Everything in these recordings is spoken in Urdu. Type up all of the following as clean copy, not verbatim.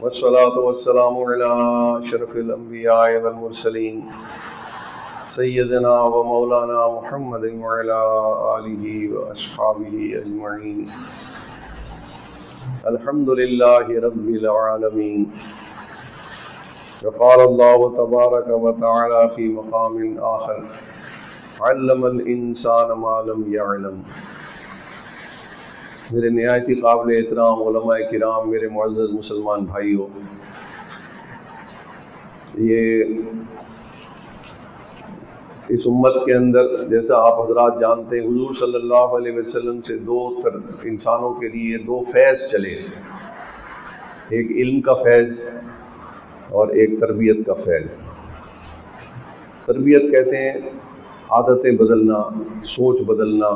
والصلاة والسلام على أشرف الأنبياء والمرسلين سيدنا ومولانا محمد وعلى آله وأصحابه أجمعين. الحمد لله رب العالمين. وقال الله تبارك وتعالى في مقام آخر: علم الإنسان ما لم يعلم. میرے نہایتی قابل احترام علماء کرام، میرے معزز مسلمان بھائیوں، یہ اس امت کے اندر جیسا آپ حضرات جانتے ہیں، حضور صلی اللہ علیہ وسلم سے انسانوں کے لیے دو فیض چلے، ایک علم کا فیض اور ایک تربیت کا فیض. تربیت کہتے ہیں عادتیں بدلنا، سوچ بدلنا،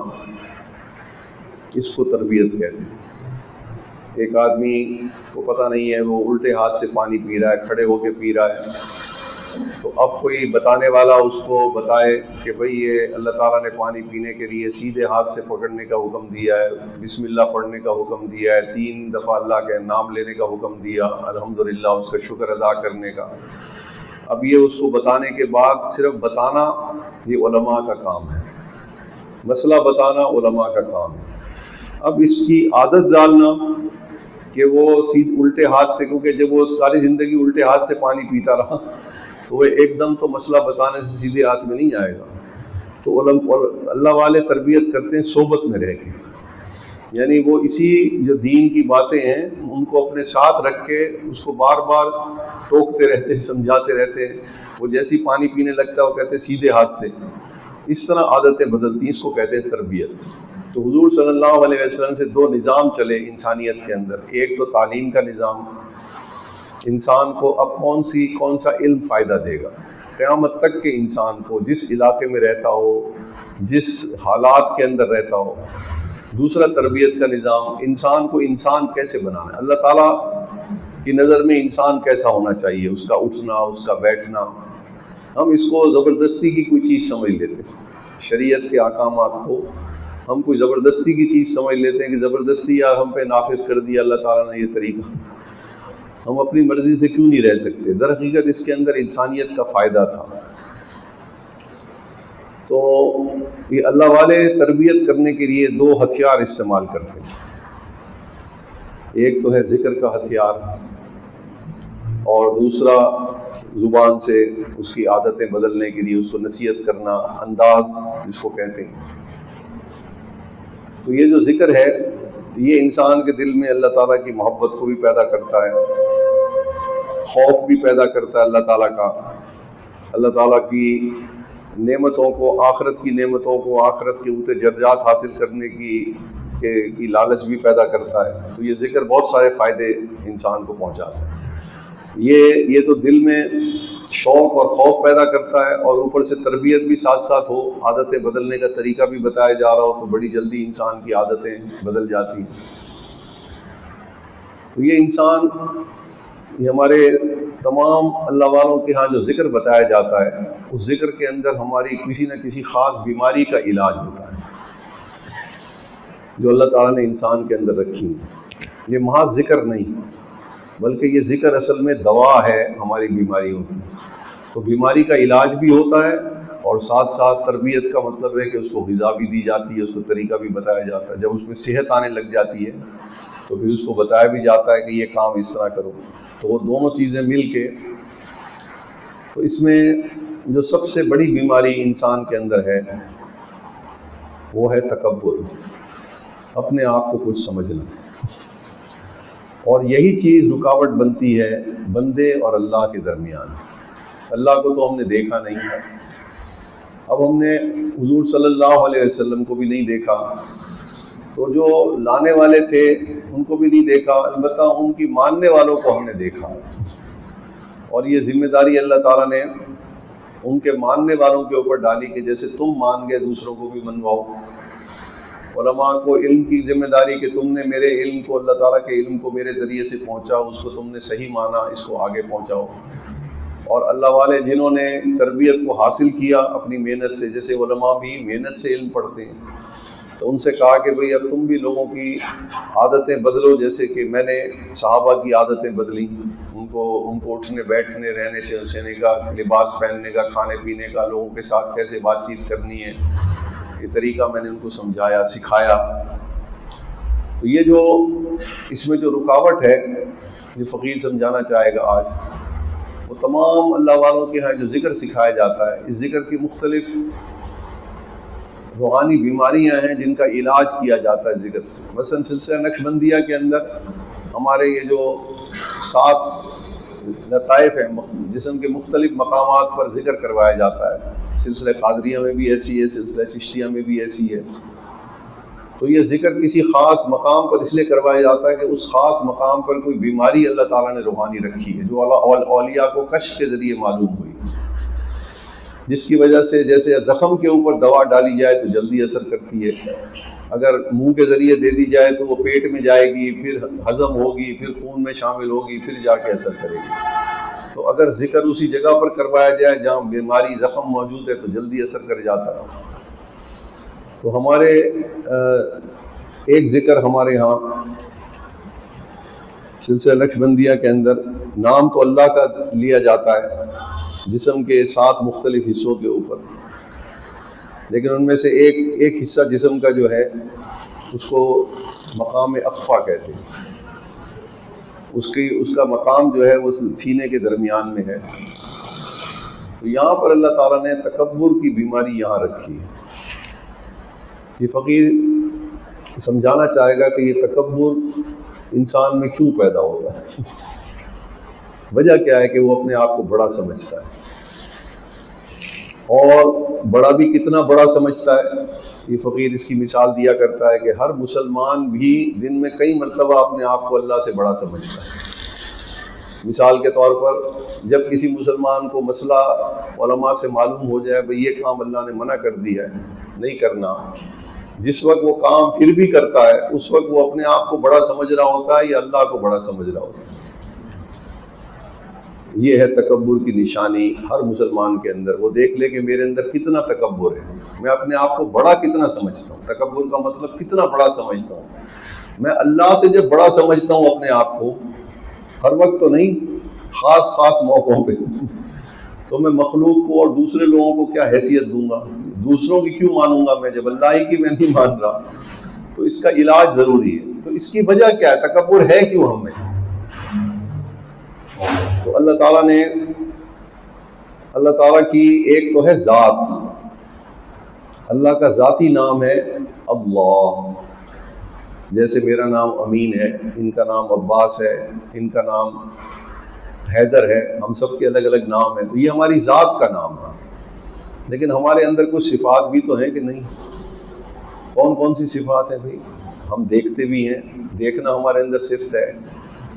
اس کو تربیت کہتے ہیں. ایک آدمی کو پتہ نہیں ہے، وہ الٹے ہاتھ سے پانی پی رہا ہے، کھڑے ہو کے پی رہا ہے، تو اب کوئی بتانے والا اس کو بتائے کہ بھئی یہ اللہ تعالیٰ نے پانی پینے کے لیے سیدھے ہاتھ سے پکڑنے کا حکم دیا ہے، بسم اللہ پڑھنے کا حکم دیا ہے، 3 دفعہ اللہ کے نام لینے کا حکم دیا، الحمدللہ اس کا شکر ادا کرنے کا. اب یہ اس کو بتانے کے بعد صرف بتانا یہ علماء کا کام ہے، مسئلہ بتانا علماء کا کام ہے. اب اس کی عادت ڈالنا کہ وہ الٹے ہاتھ سے، کیونکہ جب وہ ساری زندگی الٹے ہاتھ سے پانی پیتا رہا تو وہ ایک دم تو مسئلہ بتانے سے سیدھے ہاتھ میں نہیں آئے گا. تو اللہ والے تربیت کرتے ہیں صحبت میں رہ کے، یعنی وہ اسی جو دین کی باتیں ہیں ان کو اپنے ساتھ رکھ کے اس کو بار بار ٹوکتے رہتے ہیں، سمجھاتے رہتے ہیں. وہ جیسی پانی پینے لگتا ہے وہ کہتے ہیں سیدھے ہاتھ سے. اس طرح عادتیں بدلتی ہیں، اس کو کہتے ہیں تربیت. تو حضور صلی اللہ علیہ وسلم سے 2 نظام چلے انسانیت کے اندر. ایک تو تعلیم کا نظام، انسان کو اب کون سا علم فائدہ دے گا قیامت تک کے انسان کو، جس علاقے میں رہتا ہو، جس حالات کے اندر رہتا ہو. دوسرا تربیت کا نظام، انسان کو انسان کیسے بنانا ہے، اللہ تعالیٰ کی نظر میں انسان کیسا ہونا چاہیے، اس کا اٹھنا، اس کا بیٹھنا. ہم اس کو زبردستی کی کوئی چیز سمجھ لیتے ہیں، شریعت کے احکامات کو ہم کوئی زبردستی کی چیز سمجھ لیتے ہیں کہ زبردستی یار ہم پہ نافذ کر دیا اللہ تعالیٰ نے یہ طریقہ، ہم اپنی مرضی سے کیوں نہیں رہ سکتے. در حقیقت اس کے اندر انسانیت کا فائدہ تھا. تو یہ اللہ والے تربیت کرنے کے لیے 2 ہتھیار استعمال کرتے ہیں. ایک تو ہے ذکر کا ہتھیار، اور دوسرا زبان سے اس کی عادتیں بدلنے کے لیے اس کو نصیحت کرنا، انداز جس کو کہتے ہیں. تو یہ جو ذکر ہے یہ انسان کے دل میں اللہ تعالیٰ کی محبت کو بھی پیدا کرتا ہے، خوف بھی پیدا کرتا ہے اللہ تعالیٰ کا، اللہ تعالیٰ کی نعمتوں کو، آخرت کی نعمتوں کو، آخرت کے اونچے درجات حاصل کرنے کی لالچ بھی پیدا کرتا ہے. تو یہ ذکر بہت سارے فائدے انسان کو پہنچاتا ہے. یہ تو دل میں شوق اور خوف پیدا کرتا ہے، اور اوپر سے تربیت بھی ساتھ ساتھ ہو، عادتیں بدلنے کا طریقہ بھی بتایا جا رہا ہو تو بڑی جلدی انسان کی عادتیں بدل جاتی ہیں. تو یہ انسان، یہ ہمارے تمام اللہ والوں کے ہاں جو ذکر بتایا جاتا ہے، اس ذکر کے اندر ہماری کسی نہ کسی خاص بیماری کا علاج ہوتا ہے جو اللہ تعالیٰ نے انسان کے اندر رکھی ہے. یہ محض ذکر نہیں بلکہ یہ ذکر اصل میں دوا ہے ہماری بیماریوں کی. تو بیماری کا علاج بھی ہوتا ہے، اور ساتھ ساتھ تربیت کا مطلب ہے کہ اس کو غذا بھی دی جاتی ہے، اس کو طریقہ بھی بتایا جاتا ہے. جب اس میں صحت آنے لگ جاتی ہے تو پھر اس کو بتایا بھی جاتا ہے کہ یہ کام اس طرح کرو. تو وہ دونوں چیزیں مل کے، تو اس میں جو سب سے بڑی بیماری انسان کے اندر ہے وہ ہے تکبر، اپنے آپ کو کچھ سمجھنا. اور یہی چیز رکاوٹ بنتی ہے بندے اور اللہ کے درمیان. اللہ کو تو ہم نے دیکھا نہیں ہے، اب ہم نے حضور صلی اللہ علیہ وسلم کو بھی نہیں دیکھا، تو جو لانے والے تھے ان کو بھی نہیں دیکھا، البتہ ان کی ماننے والوں کو ہم نے دیکھا. اور یہ ذمہ داری اللہ تعالیٰ نے ان کے ماننے والوں کے اوپر ڈالی کہ جیسے تم مان گئے دوسروں کو بھی منواؤ. علماء کو علم کی ذمہ داری کہ تم نے میرے علم کو، اللہ تعالیٰ کے علم کو میرے ذریعے سے پہنچاؤ، اس کو تم نے صحیح مانا، اس کو آگے پہنچاؤ. اور اللہ والے جنہوں نے تربیت کو حاصل کیا اپنی محنت سے، جیسے علماء بھی محنت سے علم پڑھتے ہیں، تو ان سے کہا کہ بھئی اب تم بھی لوگوں کی عادتیں بدلو، جیسے کہ میں نے صحابہ کی عادتیں بدلی. ان کو اٹھنے بیٹھنے رہنے سہنے کا لباس پہننے کا کھانے پینے کا لوگوں کے ساتھ کیسے بات چیت کرنی ہے یہ طریقہ میں نے ان کو سمجھایا سکھایا. تو یہ جو اس میں جو رکاوٹ ہے جو فقیر سمجھانا چاہے گا آج وہ تمام اللہ والوں کے ہاں جو ذکر سکھایا جاتا ہے اس ذکر کی مختلف روحانی بیماریاں ہیں جن کا علاج کیا جاتا ہے ذکر سے. مثلا سلسلہ نقشبندیہ کے اندر ہمارے یہ جو 7 لطائف ہیں جسم کے مختلف مقامات پر ذکر کروایا جاتا ہے. سلسلہ قادریہ میں بھی ایسی ہے, سلسلہ چشتیہ میں بھی ایسی ہے. تو یہ ذکر کسی خاص مقام پر اس لیے کروایا جاتا ہے کہ اس خاص مقام پر کوئی بیماری اللہ تعالیٰ نے روحانی رکھی ہے جو اولیاء کو کشف کے ذریعے معلوم ہوئی, جس کی وجہ سے جیسے زخم کے اوپر دوا ڈالی جائے تو جلدی اثر کرتی ہے, اگر منہ کے ذریعے دے دی جائے تو وہ پیٹ میں جائے گی, پھر ہضم ہوگی, پھر خون میں شامل ہوگی, پھر جا کے اثر کرے گی. تو اگر ذکر اسی جگہ پر کروایا جائے جہاں بیماری زخم موجود ہے تو جلدی اثر کر جاتا ہے. تو ہمارے ایک ذکر ہمارے ہاں سلسلہ نقشبندیہ کے اندر نام تو اللہ کا لیا جاتا ہے جسم کے 7 مختلف حصوں کے اوپر, لیکن ان میں سے ایک حصہ جسم کا جو ہے اس کو مقام اخفا کہتے ہیں. اس کا مقام جو ہے وہ سینے کے درمیان میں ہے. تو یہاں پر اللہ تعالیٰ نے تکبر کی بیماری یہاں رکھی ہے. یہ فقیر سمجھانا چاہے گا کہ یہ تکبر انسان میں کیوں پیدا ہوتا ہے, وجہ کیا ہے کہ وہ اپنے آپ کو بڑا سمجھتا ہے, اور بڑا بھی کتنا بڑا سمجھتا ہے. یہ فقیر اس کی مثال دیا کرتا ہے کہ ہر مسلمان بھی دن میں کئی مرتبہ اپنے آپ کو اللہ سے بڑا سمجھتا ہے. مثال کے طور پر جب کسی مسلمان کو مسئلہ علماء سے معلوم ہو جائے بھئی یہ کام اللہ نے منع کر دیا ہے نہیں کرنا, جس وقت وہ کام پھر بھی کرتا ہے اس وقت وہ اپنے آپ کو بڑا سمجھ رہا ہوتا ہے یا اللہ کو بڑا سمجھ رہا ہوتا ہے. یہ ہے تکبر کی نشانی ہر مسلمان کے اندر. وہ دیکھ لے کہ میرے اندر کتنا تکبر ہے, میں اپنے آپ کو بڑا کتنا سمجھتا ہوں. تکبر کا مطلب کتنا بڑا سمجھتا ہوں. میں اللہ سے جب بڑا سمجھتا ہوں اپنے آپ کو, ہر وقت تو نہیں, خاص موقعوں پہ, تو میں مخلوق کو اور دوسرے لوگوں کو کیا حیثیت دوں گا, دوسروں کی کیوں مانوں گا میں جب اللہ ہی کی میں نہیں مان رہا. تو اس کا علاج ضروری ہے. تو اس کی وجہ کیا ہے, تکبر ہے کیوں ہم میں. تو اللہ تعالیٰ کی ایک تو ہے ذات, اللہ کا ذاتی نام ہے اللہ. جیسے میرا نام امین ہے, ان کا نام عباس ہے, ان کا نام حیدر ہے, ہم سب کے الگ الگ نام ہیں. تو یہ ہماری ذات کا نام ہے. لیکن ہمارے اندر کچھ صفات بھی تو ہیں کہ نہیں. کون سی صفات ہیں بھائی؟ ہم دیکھتے بھی ہیں, دیکھنا ہمارے اندر صفت ہے.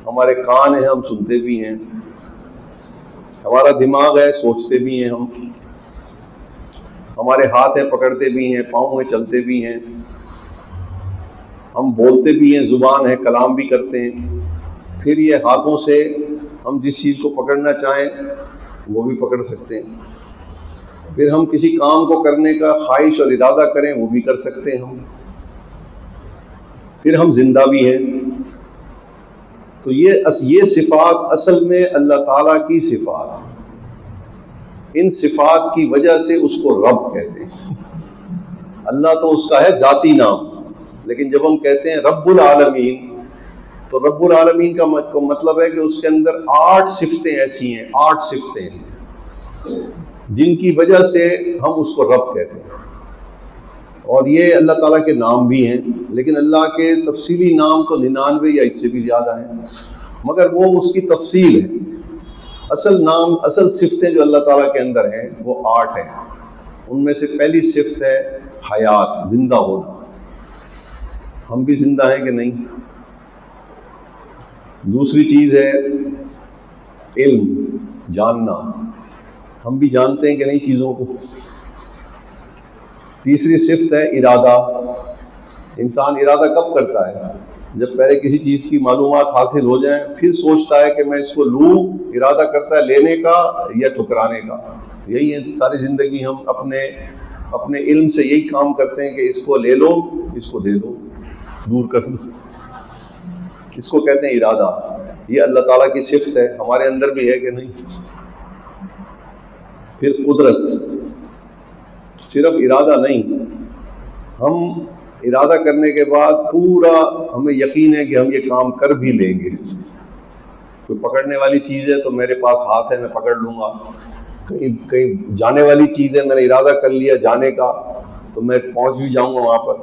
ہمارے کان ہیں, ہم سنتے بھی ہیں. ہمارا دماغ ہے, سوچتے بھی ہیں ہم. ہمارے ہاتھ ہیں, پکڑتے بھی ہیں. پاؤں ہیں, چلتے بھی ہیں. ہم بولتے بھی ہیں, زبان ہے, کلام بھی کرتے ہیں. پھر یہ ہاتھوں سے ہم جس چیز کو پکڑنا چاہیں وہ بھی پکڑ سکتے ہیں. پھر ہم کسی کام کو کرنے کا خواہش اور ارادہ کریں وہ بھی کر سکتے ہیں ہم. پھر ہم زندہ بھی ہیں. تو یہ صفات اصل میں اللہ تعالیٰ کی صفات ہیں. ان صفات کی وجہ سے اس کو رب کہتے ہیں. اللہ تو اس کا ہے ذاتی نام, لیکن جب ہم کہتے ہیں رب العالمین تو رب العالمین کا مطلب ہے کہ اس کے اندر 8 صفتیں ایسی ہیں, 8 صفتیں ہیں جن کی وجہ سے ہم اس کو رب کہتے ہیں. اور یہ اللہ تعالیٰ کے نام بھی ہیں, لیکن اللہ کے تفصیلی نام تو 99 یا اس سے بھی زیادہ ہیں, مگر وہ اس کی تفصیل ہے. اصل نام, اصل صفتیں جو اللہ تعالیٰ کے اندر ہیں وہ 8 ہیں. ان میں سے پہلی صفت ہے حیات, زندہ ہونا. ہم بھی زندہ ہیں کہ نہیں. دوسری چیز ہے علم, جاننا. ہم بھی جانتے ہیں کہ نہیں چیزوں کو. تیسری صفت ہے ارادہ. انسان ارادہ کب کرتا ہے؟ جب پہلے کسی چیز کی معلومات حاصل ہو جائیں پھر سوچتا ہے کہ میں اس کو لوں. ارادہ کرتا ہے لینے کا یا ٹھکرانے کا. یہی ہے ساری زندگی. ہم اپنے علم سے یہی کام کرتے ہیں کہ اس کو لے لو, اس کو دے دو, دور کر دو. اس کو کہتے ہیں ارادہ. یہ اللہ تعالیٰ کی صفت ہے، ہمارے اندر بھی ہے کہ نہیں؟ پھر قدرت، صرف ارادہ نہیں، ہم ارادہ کرنے کے بعد پورا ہمیں یقین ہے کہ ہم یہ کام کر بھی لیں گے۔ کوئی پکڑنے والی چیز ہے تو میرے پاس ہاتھ ہے، میں پکڑ لوں گا۔ کہیں جانے والی چیز ہے، میں نے ارادہ کر لیا جانے کا تو میں پہنچ بھی جاؤں گا وہاں پر۔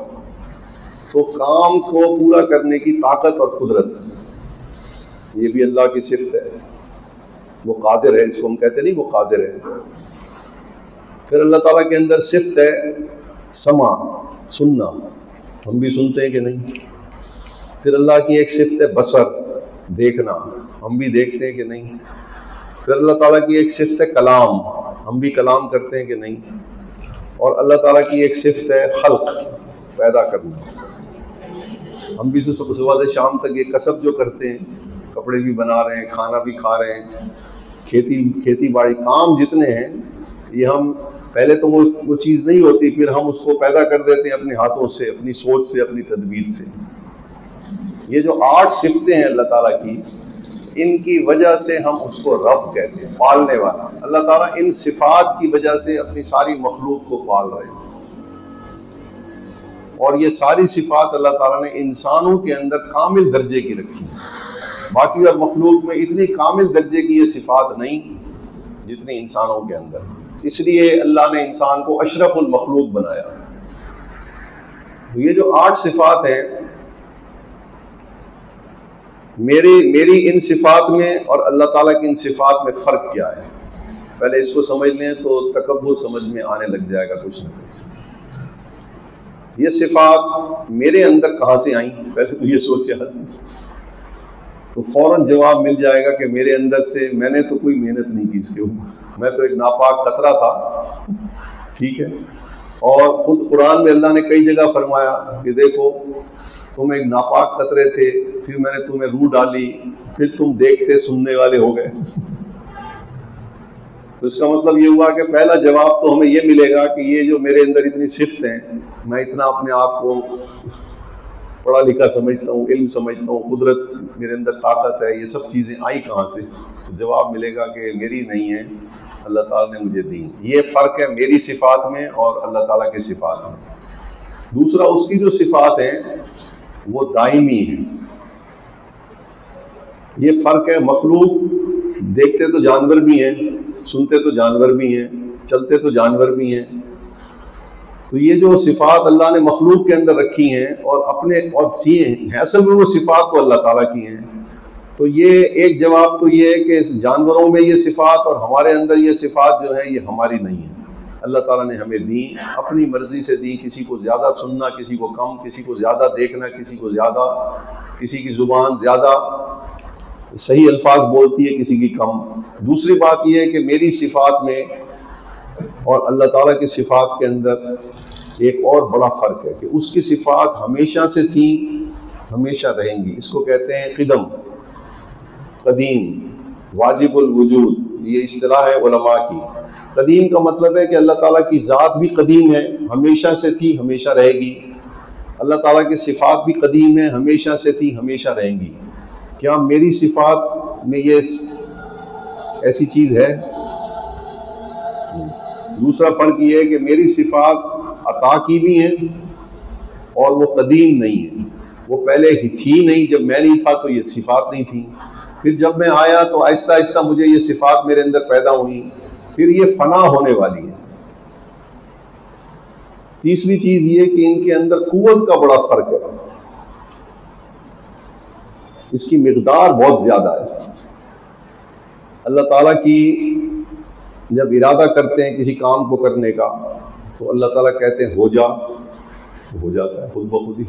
تو کام کو پورا کرنے کی طاقت اور قدرت، یہ بھی اللہ کی صفت ہے، وہ قادر ہے، اس کو ہم کہتے نہیں وہ قادر ہے۔ پھر اللہ تعالیٰ کے اندر صفت ہے سمع، سننا، ہم بھی سنتے ہیں کہ نہیں؟ پھر اللہ کی ایک صفت ہے بصر، دیکھنا، ہم بھی دیکھتے ہیں کہ نہیں؟ پھر اللہ تعالیٰ کی ایک صفت ہے کلام، ہم بھی کلام کرتے ہیں کہ نہیں؟ اور اللہ تعالیٰ کی ایک صفت ہے خلق، پیدا کرنا، ہم بھی صبح سے شام تک یہ کسب جو کرتے ہیں، کپڑے بھی بنا رہے ہیں، کھانا بھی کھا رہے ہیں، کھیتی باڑی، کام جتنے ہیں، یہ ہم پہلے تو وہ چیز نہیں ہوتی، پھر ہم اس کو پیدا کر دیتے ہیں اپنے ہاتھوں سے، اپنی سوچ سے، اپنی تدبیر سے۔ یہ جو 8 صفتیں ہیں اللہ تعالیٰ کی، ان کی وجہ سے ہم اس کو رب کہتے ہیں، پالنے والا۔ اللہ تعالیٰ ان صفات کی وجہ سے اپنی ساری مخلوق کو پال رہے ہیں، اور یہ ساری صفات اللہ تعالیٰ نے انسانوں کے اندر کامل درجے کی رکھی ہیں۔ باقی اور مخلوق میں اتنی کامل درجے کی یہ صفات نہیں جتنی انسانوں کے اندر، اس لیے اللہ نے انسان کو اشرف المخلوق بنایا۔ تو یہ جو 8 صفات ہیں، میری ان صفات میں اور اللہ تعالیٰ کی ان صفات میں فرق کیا ہے؟ پہلے اس کو سمجھ لیں تو تکبر سمجھ میں آنے لگ جائے گا کچھ نہ کچھ۔ یہ صفات میرے اندر کہاں سے آئیں؟ پہلے تو یہ سوچے، تو فوراً جواب مل جائے گا کہ میرے اندر سے، میں نے تو کوئی محنت نہیں کی اس کے اوپر، میں تو ایک ناپاک قطرہ تھا، ٹھیک ہے؟ اور خود قرآن میں اللہ نے کئی جگہ فرمایا کہ دیکھو تم ایک ناپاک قطرے تھے، پھر میں نے تمہیں روح ڈالی، پھر تم دیکھتے سننے والے ہو گئے۔ تو اس کا مطلب یہ ہوا کہ پہلا جواب تو ہمیں یہ ملے گا کہ یہ جو میرے اندر اتنی صفت ہیں، میں اتنا اپنے آپ کو پڑھا لکھا سمجھتا ہوں، علم سمجھتا ہوں، قدرت میرے اندر، طاقت ہے، یہ سب چیزیں آئی کہاں سے؟ تو جواب ملے گا کہ میری نہیں ہے، اللہ تعالیٰ نے مجھے دی۔ یہ فرق ہے میری صفات میں اور اللہ تعالیٰ کے صفات میں۔ دوسرا، اس کی جو صفات ہیں وہ دائمی ہیں۔ یہ فرق ہے، مخلوق دیکھتے تو جانور بھی ہیں، سنتے تو جانور بھی ہیں، چلتے تو جانور بھی ہیں، تو یہ جو صفات اللہ نے مخلوق کے اندر رکھی ہیں اور اپنے اور سی ہیں، اصل میں وہ صفات تو اللہ تعالیٰ کی ہیں۔ تو یہ ایک جواب تو یہ ہے کہ جانوروں میں یہ صفات اور ہمارے اندر یہ صفات جو ہیں یہ ہماری نہیں ہیں، اللہ تعالیٰ نے ہمیں دی، اپنی مرضی سے دی، کسی کو زیادہ سننا، کسی کو کم، کسی کو زیادہ دیکھنا، کسی کو زیادہ، کسی کی زبان زیادہ صحیح الفاظ بولتی ہے، کسی کی کم۔ دوسری بات یہ ہے کہ میری صفات میں اور اللہ تعالیٰ کی صفات کے اندر ایک اور بڑا فرق ہے کہ اس کی صفات ہمیشہ سے تھیں، ہمیشہ رہیں گی۔ اس کو کہتے ہیں قدم، قدیم، واجب الوجود، یہ اصطلاح ہے علماء کی۔ قدیم کا مطلب ہے کہ اللہ تعالیٰ کی ذات بھی قدیم ہے، ہمیشہ سے تھی، ہمیشہ رہے گی۔ اللہ تعالیٰ کی صفات بھی قدیم ہے، ہمیشہ سے تھی، ہمیشہ رہیں گی۔ کیا میری صفات میں یہ ایسی چیز ہے؟ دوسرا فرق یہ ہے کہ میری صفات عطا کی بھی ہیں اور وہ قدیم نہیں ہے، وہ پہلے ہی تھی نہیں، جب میں نہیں تھا تو یہ صفات نہیں تھی، پھر جب میں آیا تو آہستہ آہستہ مجھے یہ صفات میرے اندر پیدا ہوئی، پھر یہ فنا ہونے والی ہے۔ تیسری چیز یہ کہ ان کے اندر قوت کا بڑا فرق ہے، اس کی مقدار بہت زیادہ ہے۔ اللہ تعالیٰ کی جب ارادہ کرتے ہیں کسی کام کو کرنے کا تو اللہ تعالیٰ کہتے ہیں ہو جا، ہو جاتا ہے خود بخود ہی۔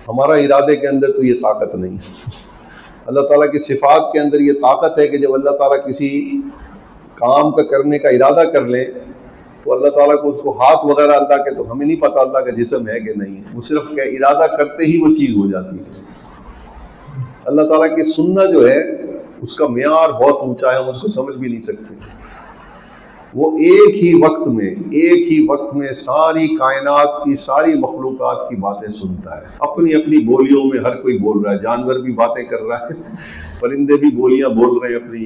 ہمارا ارادے کے اندر تو یہ طاقت نہیں، اللہ تعالیٰ کی صفات کے اندر یہ طاقت ہے کہ جب اللہ تعالیٰ کسی کام کا کرنے کا ارادہ کر لیں تو اللہ تعالیٰ کو اس کو ہاتھ وغیرہ اللہ کے، تو ہمیں نہیں پتہ اللہ کا جسم ہے کہ نہیں، وہ صرف کہ ارادہ کرتے ہی وہ چیز ہو جاتی ہے۔ اللہ تعالیٰ کی سننا جو ہے اس کا معیار بہت اونچا ہے، ہم اس کو سمجھ بھی نہیں سکتے۔ وہ ایک ہی وقت میں ساری کائنات کی، ساری مخلوقات کی باتیں سنتا ہے، اپنی اپنی بولیوں میں ہر کوئی بول رہا ہے، جانور بھی باتیں کر رہا ہے، پرندے بھی بولیاں بول رہے ہیں اپنی،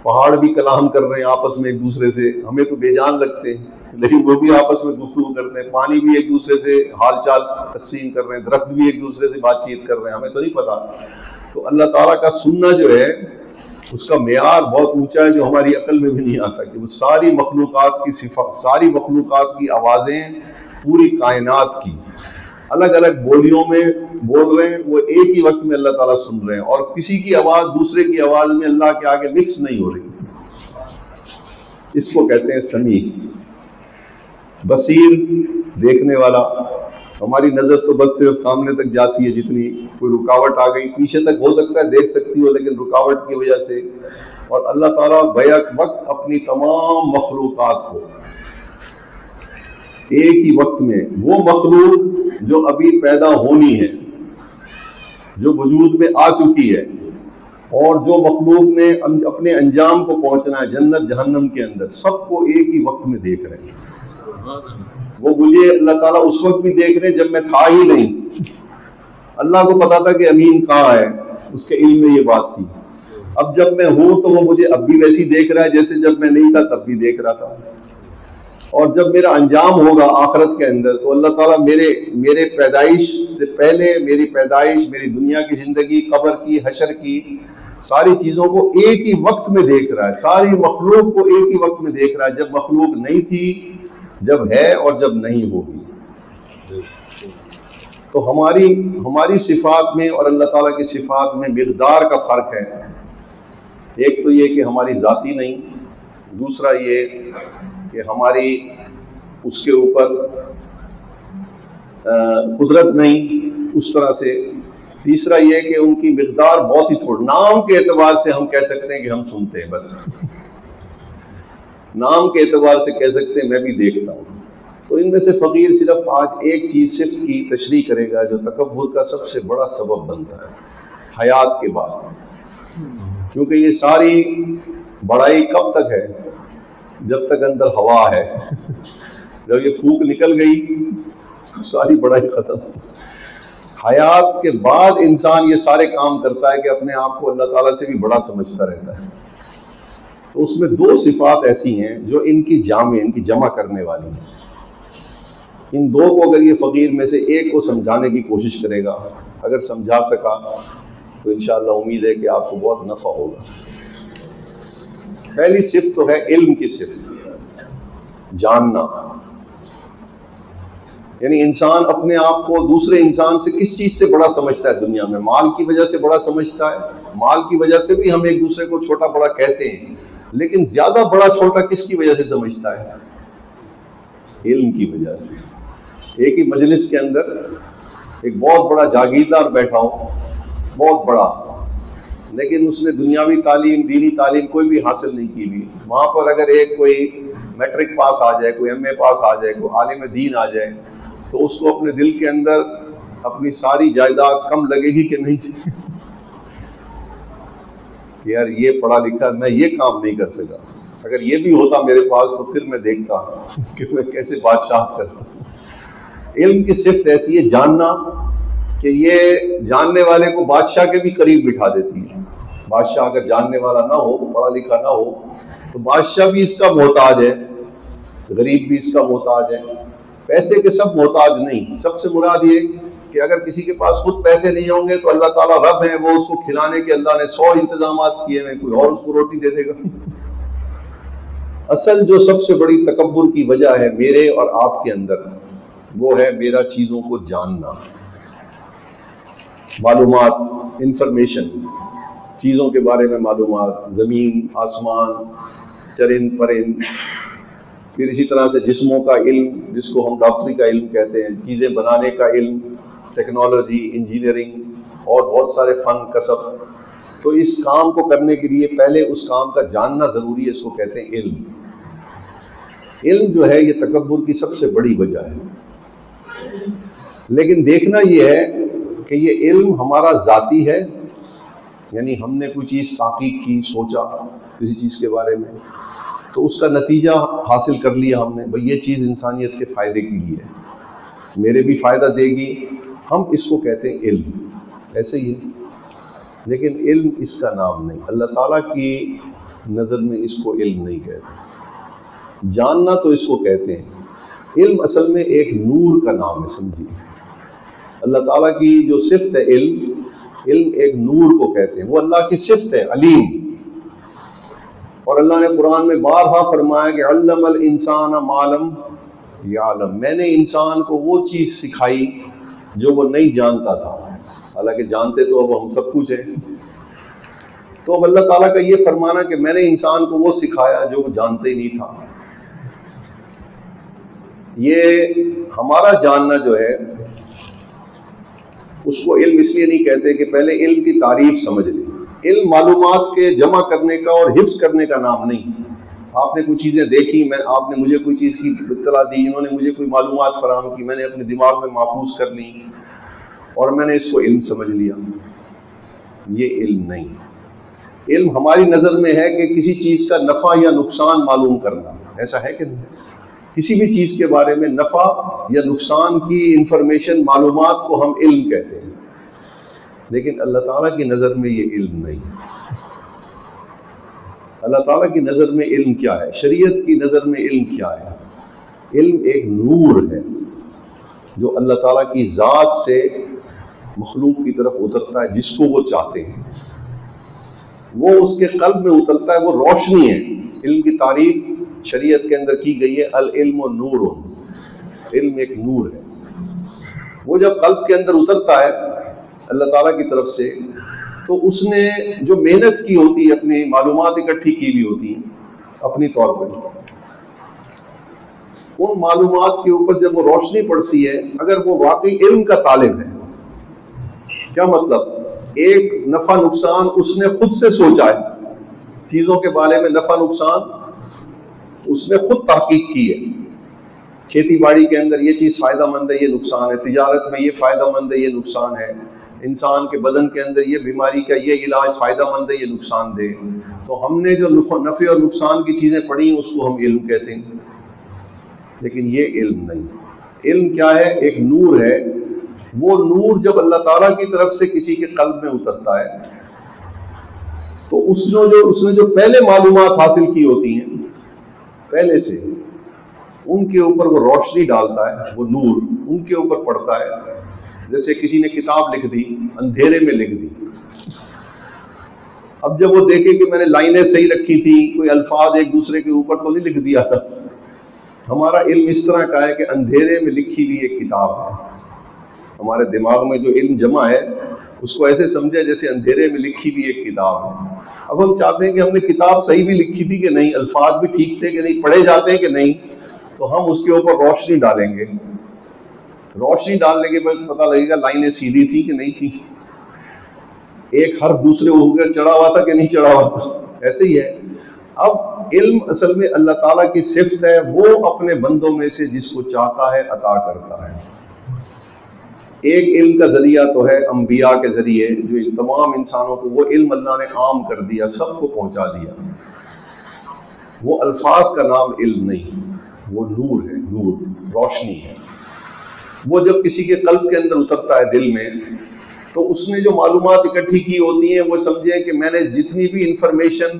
پہاڑ بھی کلام کر رہے ہیں آپس میں ایک دوسرے سے، ہمیں تو بے جان لگتے ہیں لیکن وہ بھی آپس میں گفتگو کرتے ہیں، پانی بھی ایک دوسرے سے حال چال تقسیم کر رہے ہیں، درخت بھی ایک دوسرے سے بات چیت کر رہے ہیں، ہمیں تو نہیں پتا۔ تو اللہ تعالیٰ کا سننا جو ہے اس کا معیار بہت اونچا ہے، جو ہماری عقل میں بھی نہیں آتا، کہ وہ ساری مخلوقات کی صفات، ساری مخلوقات کی آوازیں، پوری کائنات کی الگ الگ بولیوں میں بول رہے ہیں، وہ ایک ہی وقت میں اللہ تعالیٰ سن رہے ہیں، اور کسی کی آواز دوسرے کی آواز میں اللہ کے آگے مکس نہیں ہو رہی۔ اس کو کہتے ہیں سمیع۔ بصیر، دیکھنے والا، ہماری نظر تو بس صرف سامنے تک جاتی ہے، جتنی کوئی رکاوٹ آ گئی پیچھے تک ہو سکتا ہے دیکھ سکتی ہو، لیکن رکاوٹ کی وجہ سے، اور اللہ تعالیٰ بیک وقت اپنی تمام مخلوقات کو ایک ہی وقت میں، وہ مخلوق جو ابھی پیدا ہونی ہے، جو وجود میں آ چکی ہے، اور جو مخلوق نے اپنے انجام کو پہنچنا ہے جنت جہنم کے اندر، سب کو ایک ہی وقت میں دیکھ رہے ہیں۔ وہ مجھے اللہ تعالیٰ اس وقت بھی دیکھ رہے جب میں تھا ہی نہیں، اللہ کو پتا تھا کہ امین کہاں ہے، اس کے علم میں یہ بات تھی۔ اب جب میں ہوں تو وہ مجھے اب بھی ویسی دیکھ رہا ہے جیسے جب میں نہیں تھا تب بھی دیکھ رہا تھا، اور جب میرا انجام ہوگا آخرت کے اندر تو اللہ تعالیٰ میرے پیدائش سے پہلے، میری پیدائش، میری دنیا کی زندگی، قبر کی، حشر کی، ساری چیزوں کو ایک ہی وقت میں دیکھ رہا ہے، ساری مخلوق کو ایک ہی وقت میں دیکھ رہا ہے، جب مخلوق نہیں تھی، جب ہے، اور جب نہیں ہوگی۔ تو ہماری صفات میں اور اللہ تعالیٰ کی صفات میں مقدار کا فرق ہے۔ ایک تو یہ کہ ہماری ذاتی نہیں، دوسرا یہ کہ ہماری اس کے اوپر قدرت نہیں اس طرح سے، تیسرا یہ کہ ان کی مقدار بہت ہی تھوڑی، نام کے اعتبار سے ہم کہہ سکتے ہیں کہ ہم سنتے ہیں، بس نام کے اعتبار سے کہہ سکتے ہیں میں بھی دیکھتا ہوں۔ تو ان میں سے فقیر صرف آج ایک چیز صفت کی تشریح کرے گا جو تکبر کا سب سے بڑا سبب بنتا ہے حیات کے بعد، کیونکہ یہ ساری بڑائی کب تک ہے؟ جب تک اندر ہوا ہے، جب یہ پھونک نکل گئی تو ساری بڑائی ختم۔ حیات کے بعد انسان یہ سارے کام کرتا ہے کہ اپنے آپ کو اللہ تعالیٰ سے بھی بڑا سمجھتا رہتا ہے۔ تو اس میں دو صفات ایسی ہیں جو ان کی جمع کرنے والی ہیں۔ ان دو کو اگر یہ فقیر میں سے ایک کو سمجھانے کی کوشش کرے گا، اگر سمجھا سکا تو انشاءاللہ امید ہے کہ آپ کو بہت نفع ہوگا۔ پہلی صفت تو ہے علم کی صفت، جاننا، یعنی انسان اپنے آپ کو دوسرے انسان سے کس چیز سے بڑا سمجھتا ہے دنیا میں؟ مال کی وجہ سے بڑا سمجھتا ہے، مال کی وجہ سے بھی ہم ایک دوسرے کو چھوٹا بڑا کہتے ہیں، لیکن زیادہ بڑا چھوٹا کس کی وجہ سے سمجھتا ہے؟ علم کی وجہ سے۔ ایک ہی مجلس کے اندر ایک بہت بڑا جاگیردار بیٹھا ہو، بہت بڑا، لیکن اس نے دنیاوی تعلیم، دینی تعلیم کوئی بھی حاصل نہیں کی بھی، وہاں پر اگر ایک کوئی میٹرک پاس آ جائے، کوئی ایم اے پاس آ جائے، کوئی عالم دین آ جائے، تو اس کو اپنے دل کے اندر اپنی ساری جائیداد کم لگے گی کہ نہیں کہ یار یہ پڑھا لکھا، میں یہ کام نہیں کر سکا، اگر یہ بھی ہوتا میرے پاس تو پھر میں دیکھتا کہ میں کیسے بادشاہ کرتا ہوں۔ علم کی صفت ایسی ہے، جاننا، کہ یہ جاننے والے کو بادشاہ کے بھی قریب بٹھا دیتی ہے۔ بادشاہ اگر جاننے والا نہ ہو، پڑھا لکھا نہ ہو، تو بادشاہ بھی اس کا محتاج ہے، غریب بھی اس کا محتاج ہے۔ پیسے کے سب محتاج نہیں، سب سے مراد یہ کہ اگر کسی کے پاس خود پیسے نہیں ہوں گے تو اللہ تعالیٰ رب ہے، وہ اس کو کھلانے کے اللہ نے 100 انتظامات کیے ہیں، کوئی اور اس کو روٹی دے دے گا۔ اصل جو سب سے بڑی تکبر کی وجہ ہے میرے اور آپ کے اندر، وہ ہے میرا چیزوں کو جاننا، معلومات، انفارمیشن، چیزوں کے بارے میں معلومات، زمین، آسمان، چرند پرند، پھر اسی طرح سے جسموں کا علم جس کو ہم ڈاکٹری کا علم کہتے ہیں، چیزیں بنانے کا علم، ٹیکنالوجی، انجینئرنگ اور بہت سارے فن کسب۔ تو اس کام کو کرنے کے لیے پہلے اس کام کا جاننا ضروری ہے، اس کو کہتے ہیں علم۔ علم جو ہے یہ تکبر کی سب سے بڑی وجہ ہے، لیکن دیکھنا یہ ہے کہ یہ علم ہمارا ذاتی ہے، یعنی ہم نے کوئی چیز تحقیق کی، سوچا کسی چیز کے بارے میں، تو اس کا نتیجہ حاصل کر لیا ہم نے، بھئی یہ چیز انسانیت کے فائدے کے لیے ہے، میرے بھی فائدہ دے گی، ہم اس کو کہتے ہیں علم۔ ایسے ہی ہے لیکن علم اس کا نام نہیں. اللہ تعالیٰ کی نظر میں اس کو علم نہیں کہتے. جاننا تو اس کو کہتے ہیں. علم اصل میں ایک نور کا نام ہے, سمجھیے. اللہ تعالیٰ کی جو صفت ہے علم ایک نور کو کہتے ہیں. وہ اللہ کی صفت ہے علیم. اور اللہ نے قرآن میں بارہا فرمایا کہ علم الانسان ما لم یعلم, میں نے انسان کو وہ چیز سکھائی جو وہ نہیں جانتا تھا. حالانکہ جانتے تو اب ہم سب کچھ ہیں. تو اب اللہ تعالیٰ کا یہ فرمانا کہ میں نے انسان کو وہ سکھایا جو وہ جانتے ہی نہیں تھا. یہ ہمارا جاننا جو ہے اس کو علم اس لیے نہیں کہتے کہ پہلے علم کی تعریف سمجھ لیں. علم معلومات کے جمع کرنے کا اور حفظ کرنے کا نام نہیں. آپ نے کوئی چیزیں دیکھی, آپ نے مجھے کوئی چیز کی اطلاع دی, انہوں نے مجھے کوئی معلومات فراہم کی, میں نے اپنے دماغ میں محفوظ کر لی اور میں نے اس کو علم سمجھ لیا. یہ علم نہیں. علم ہماری نظر میں ہے کہ کسی چیز کا نفع یا نقصان معلوم کرنا. ایسا ہے کہ نہیں؟ کسی بھی چیز کے بارے میں نفع یا نقصان کی انفارمیشن, معلومات کو ہم علم کہتے ہیں. لیکن اللہ تعالیٰ کی نظر میں یہ علم نہیں. اللہ تعالیٰ کی نظر میں علم کیا ہے؟ شریعت کی نظر میں علم کیا ہے؟ علم ایک نور ہے جو اللہ تعالیٰ کی ذات سے مخلوق کی طرف اترتا ہے جس کو وہ چاہتے ہیں. وہ اس کے قلب میں اترتا ہے, وہ روشنی ہے. علم کی تعریف شریعت کے اندر کی گئی ہے, العلم نور. علم ایک نور ہے. وہ جب قلب کے اندر اترتا ہے اللہ تعالیٰ کی طرف سے, تو اس نے جو محنت کی ہوتی ہے, اپنی معلومات اکٹھی کی بھی ہوتی ہیں اپنی طور پہ, ان معلومات کے اوپر جب وہ روشنی پڑتی ہے, اگر وہ واقعی علم کا طالب ہے, کیا مطلب, ایک نفع نقصان اس نے خود سے سوچا ہے, چیزوں کے بارے میں نفع نقصان اس نے خود تحقیق کی ہے. کھیتی باڑی کے اندر یہ چیز فائدہ مند ہے, یہ نقصان ہے. تجارت میں یہ فائدہ مند ہے, یہ نقصان ہے. انسان کے بدن کے اندر یہ بیماری کا یہ علاج فائدہ مند ہے, یہ نقصان دہ. تو ہم نے جو نفع اور نقصان کی چیزیں پڑھی ہیں اس کو ہم علم کہتے ہیں. لیکن یہ علم نہیں. علم کیا ہے؟ ایک نور ہے. وہ نور جب اللہ تعالیٰ کی طرف سے کسی کے قلب میں اترتا ہے تو اس نے جو پہلے معلومات حاصل کی ہوتی ہیں پہلے سے, ان کے اوپر وہ روشنی ڈالتا ہے. وہ نور ان کے اوپر پڑتا ہے. جیسے کسی نے کتاب لکھ دی, اندھیرے میں لکھ دی. اب جب وہ دیکھے کہ میں نے لائنیں صحیح رکھی تھی, کوئی الفاظ ایک دوسرے کے اوپر تو نہیں لکھ دیا تھا. ہمارا علم اس طرح کا ہے کہ اندھیرے میں لکھی ہوئی ایک کتاب ہے. ہمارے دماغ میں جو علم جمع ہے اس کو ایسے سمجھے جیسے اندھیرے میں لکھی ہوئی ایک کتاب ہے. اب ہم چاہتے ہیں کہ ہم نے کتاب صحیح بھی لکھی تھی کہ نہیں, الفاظ بھی ٹھیک تھے کہ نہیں, پڑھے جاتے ہیں کہ نہیں, تو ہم اس کے اوپر روشنی ڈالیں گے. روشنی ڈالنے کے بعد پتہ لگے گا لائنیں سیدھی تھی کہ نہیں تھی, ایک حرف دوسرے اوپر چڑھا ہوا تھا کہ نہیں چڑھا ہوا تھا. ایسے ہی ہے. اب علم اصل میں اللہ تعالیٰ کی صفت ہے, وہ اپنے بندوں میں سے جس کو چاہتا ہے عطا کرتا ہے. ایک علم کا ذریعہ تو ہے انبیاء کے ذریعے, جو تمام انسانوں کو وہ علم اللہ نے عام کر دیا, سب کو پہنچا دیا. وہ الفاظ کا نام علم نہیں, وہ نور ہے, نور روشنی ہے. وہ جب کسی کے قلب کے اندر اترتا ہے, دل میں, تو اس نے جو معلومات اکٹھی کی ہوتی ہیں وہ سمجھیں کہ میں نے جتنی بھی انفارمیشن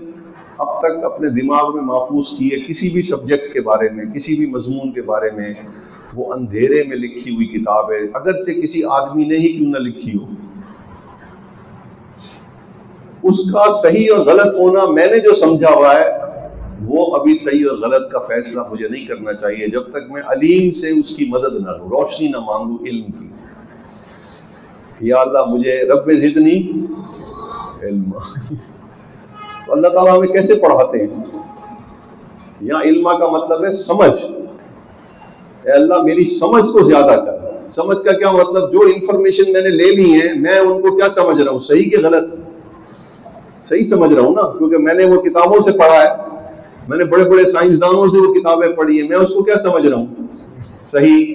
اب تک اپنے دماغ میں محفوظ کی ہے کسی بھی سبجیکٹ کے بارے میں, کسی بھی مضمون کے بارے میں, وہ اندھیرے میں لکھی ہوئی کتاب ہے, اگرچہ کسی آدمی نے ہی کیوں نہ لکھی ہو. اس کا صحیح اور غلط ہونا میں نے جو سمجھا ہوا ہے وہ ابھی صحیح اور غلط کا فیصلہ مجھے نہیں کرنا چاہیے جب تک میں علیم سے اس کی مدد نہ لوں, روشنی نہ مانگوں علم کی. یا اللہ مجھے رب زدنی علم. اللہ تعالیٰ ہمیں کیسے پڑھاتے ہیں؟ یہاں علم کا مطلب ہے سمجھ. اے اللہ میری سمجھ کو زیادہ کر. سمجھ کا کیا مطلب؟ جو انفارمیشن میں نے لے لی ہے میں ان کو کیا سمجھ رہا ہوں, صحیح کہ غلط؟ صحیح سمجھ رہا ہوں نا, کیونکہ میں نے وہ کتابوں سے پڑھا ہے, میں نے بڑے بڑے سائنسدانوں سے وہ کتابیں پڑھی ہیں, میں اس کو کیا سمجھ رہا ہوں, صحیح.